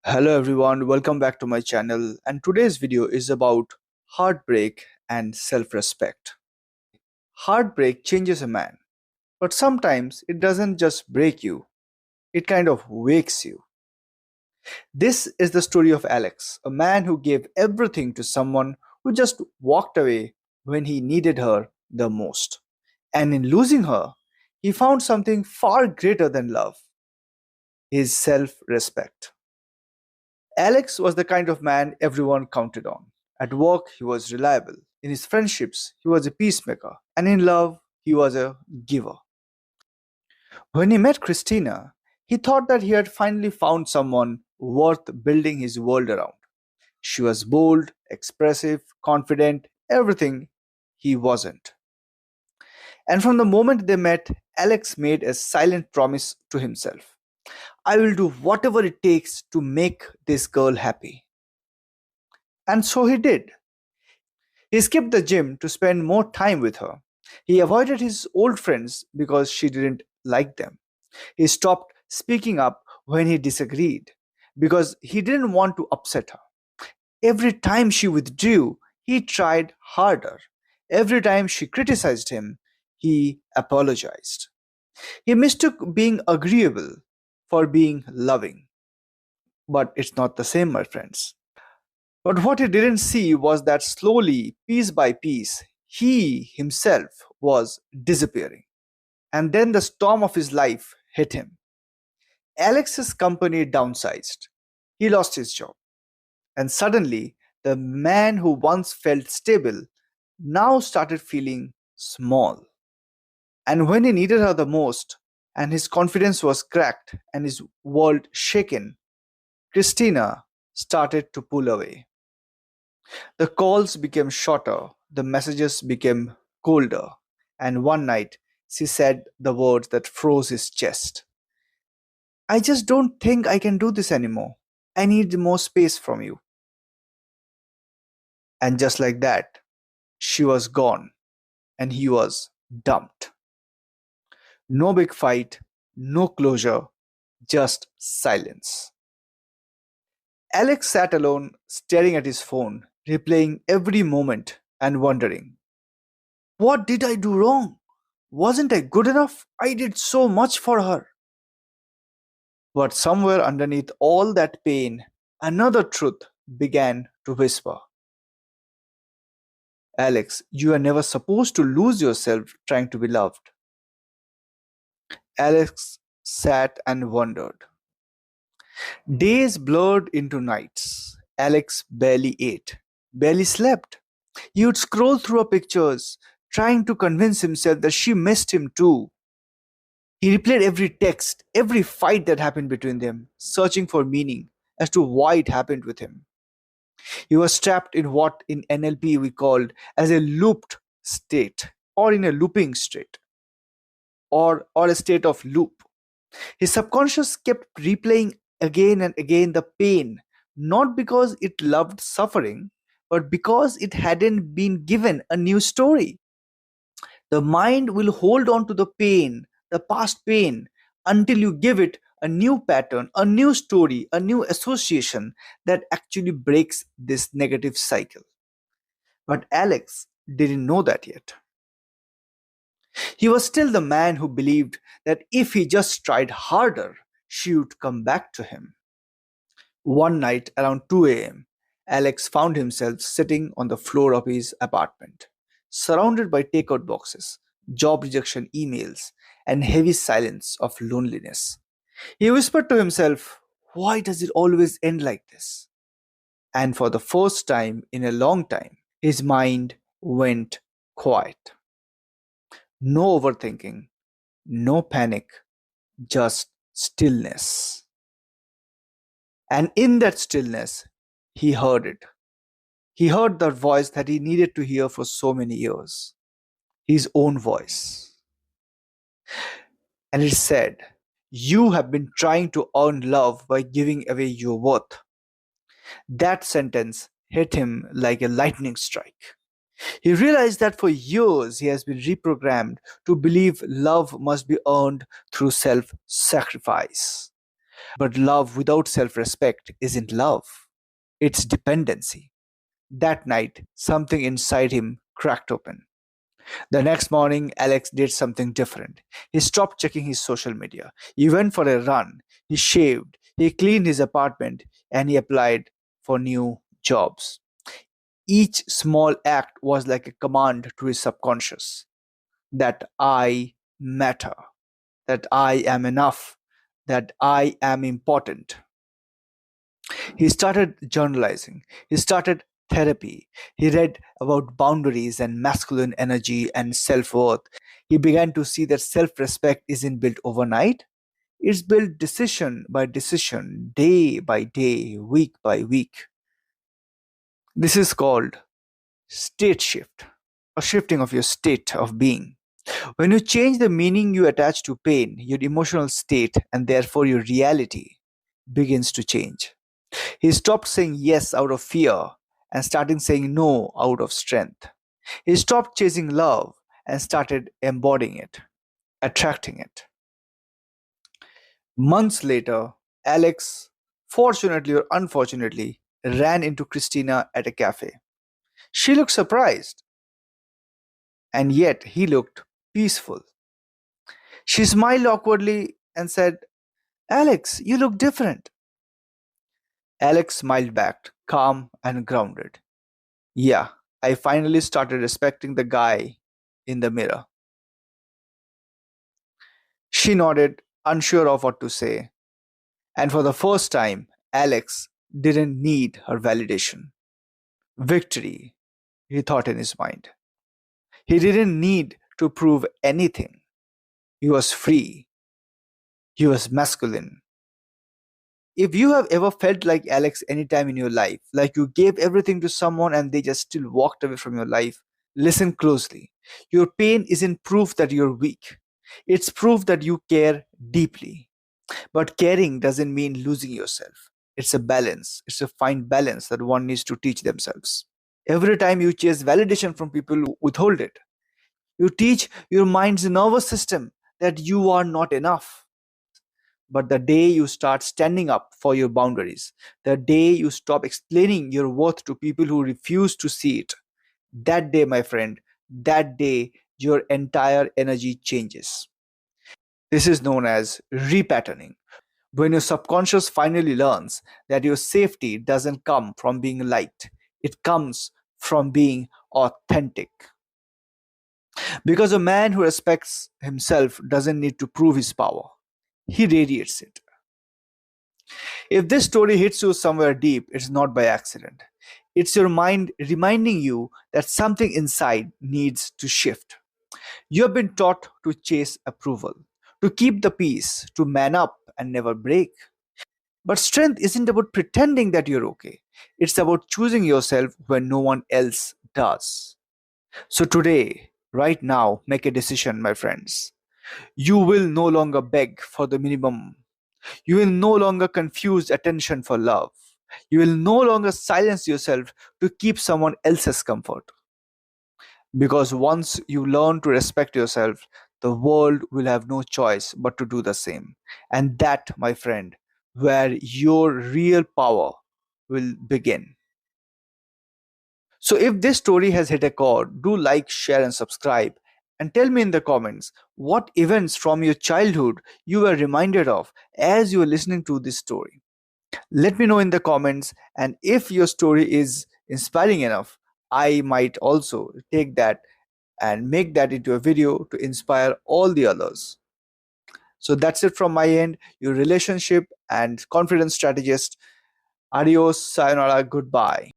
Hello everyone, welcome back to my channel. And today's video is about heartbreak and self respect. Heartbreak changes a man, but sometimes it doesn't just break you, it kind of wakes you. This is the story of Alex, a man who gave everything to someone who just walked away when he needed her the most. And in losing her, he found something far greater than love, his self respect. Alex was the kind of man everyone counted on. At work, he was reliable. In his friendships, he was a peacemaker. And in love, he was a giver. When he met Christina, he thought that he had finally found someone worth building his world around. She was bold, expressive, confident, everything he wasn't. And from the moment they met, Alex made a silent promise to himself: I will do whatever it takes to make this girl happy. And so he did. He skipped the gym to spend more time with her. He avoided his old friends because she didn't like them. He stopped speaking up when he disagreed because he didn't want to upset her. Every time she withdrew, he tried harder. Every time she criticized him, he apologized. He mistook being agreeable for being loving. But it's not the same, my friends. But what he didn't see was that slowly, piece by piece, he himself was disappearing. And then the storm of his life hit him. Alex's company downsized. He lost his job. And suddenly, the man who once felt stable now started feeling small. And when he needed her the most, and his confidence was cracked and his world shaken, Christina started to pull away. The calls became shorter, the messages became colder, and one night she said the words that froze his chest: I just don't think I can do this anymore. I need more space from you. And just like that, she was gone and he was dumped. No big fight, no closure, just silence. Alex sat alone, staring at his phone, replaying every moment and wondering, what did I do wrong? Wasn't I good enough? I did so much for her. But somewhere underneath all that pain, another truth began to whisper: Alex, you are never supposed to lose yourself trying to be loved. Alex sat and wondered. Days blurred into nights. Alex barely ate, barely slept. He would scroll through her pictures, trying to convince himself that she missed him too. He replayed every text, every fight that happened between them, searching for meaning as to why it happened with him. He was trapped in what in NLP we called as a looped state, or in a looping state, or a state of loop. His subconscious kept replaying again and again the pain, not because it loved suffering, but because it hadn't been given a new story. The mind will hold on to the pain, the past pain, until you give it a new pattern, a new story, a new association that actually breaks this negative cycle. But Alex didn't know that yet. He was still the man who believed that if he just tried harder, she would come back to him. One night around 2 a.m., Alex found himself sitting on the floor of his apartment, surrounded by takeout boxes, job rejection emails, and heavy silence of loneliness. He whispered to himself, why does it always end like this? And for the first time in a long time, his mind went quiet. No overthinking, no panic, just stillness. And in that stillness, he heard it. He heard that voice that he needed to hear for so many years, his own voice. And it said, you have been trying to earn love by giving away your worth. That sentence hit him like a lightning strike. He realized that for years he has been reprogrammed to believe love must be earned through self sacrifice. But love without self respect isn't love, it's dependency. That night, something inside him cracked open. The next morning, Alex did something different. He stopped checking his social media. He went for a run. He shaved. He cleaned his apartment and he applied for new jobs. Each small act was like a command to his subconscious that I matter, that I am enough, that I am important. He started journalizing. He started therapy. He read about boundaries and masculine energy and self worth. He began to see that self respect isn't built overnight. It's built decision by decision, day by day, week by week. This is called state shift, a shifting of your state of being. When you change the meaning you attach to pain, your emotional state and therefore your reality begins to change. He stopped saying yes out of fear and started saying no out of strength. He stopped chasing love and started embodying it, attracting it. Months later, Alex, fortunately or unfortunately, ran into Christina at a cafe. She looked surprised, and yet he looked peaceful. She smiled awkwardly and said, Alex, you look different. Alex smiled back, calm and grounded. Yeah, I finally started respecting the guy in the mirror. She nodded, unsure of what to say, and for the first time, Alex didn't need her validation. Victory, he thought in his mind. He didn't need to prove anything. He was free. He was masculine. If you have ever felt like Alex anytime in your life, like you gave everything to someone and they just still walked away from your life, listen closely. Your pain isn't proof that you're weak, it's proof that you care deeply. But caring doesn't mean losing yourself. It's a balance, it's a fine balance that one needs to teach themselves. Every time you chase validation from people who withhold it, you teach your mind's nervous system that you are not enough. But the day you start standing up for your boundaries, the day you stop explaining your worth to people who refuse to see it, that day, my friend, that day, your entire energy changes. This is known as repatterning. When your subconscious finally learns that your safety doesn't come from being liked, it comes from being authentic. Because a man who respects himself doesn't need to prove his power, he radiates it. If this story hits you somewhere deep, it's not by accident. It's your mind reminding you that something inside needs to shift. You have been taught to chase approval, to keep the peace, to man up and never break. But strength isn't about pretending that you're okay, it's about choosing yourself when no one else does. So, today, right now, make a decision, my friends. You will no longer beg for the minimum. You will no longer confuse attention for love. You will no longer silence yourself to keep someone else's comfort. Because once you learn to respect yourself, the world will have no choice but to do the same. And that, my friend, where your real power will begin. So, if this story has hit a chord, do like, share, and subscribe. And tell me in the comments what events from your childhood you were reminded of as you were listening to this story. Let me know in the comments, and if your story is inspiring enough, I might also take that and make that into a video to inspire all the others. So that's it from my end, your relationship and confidence strategist. Adios, sayonara, goodbye.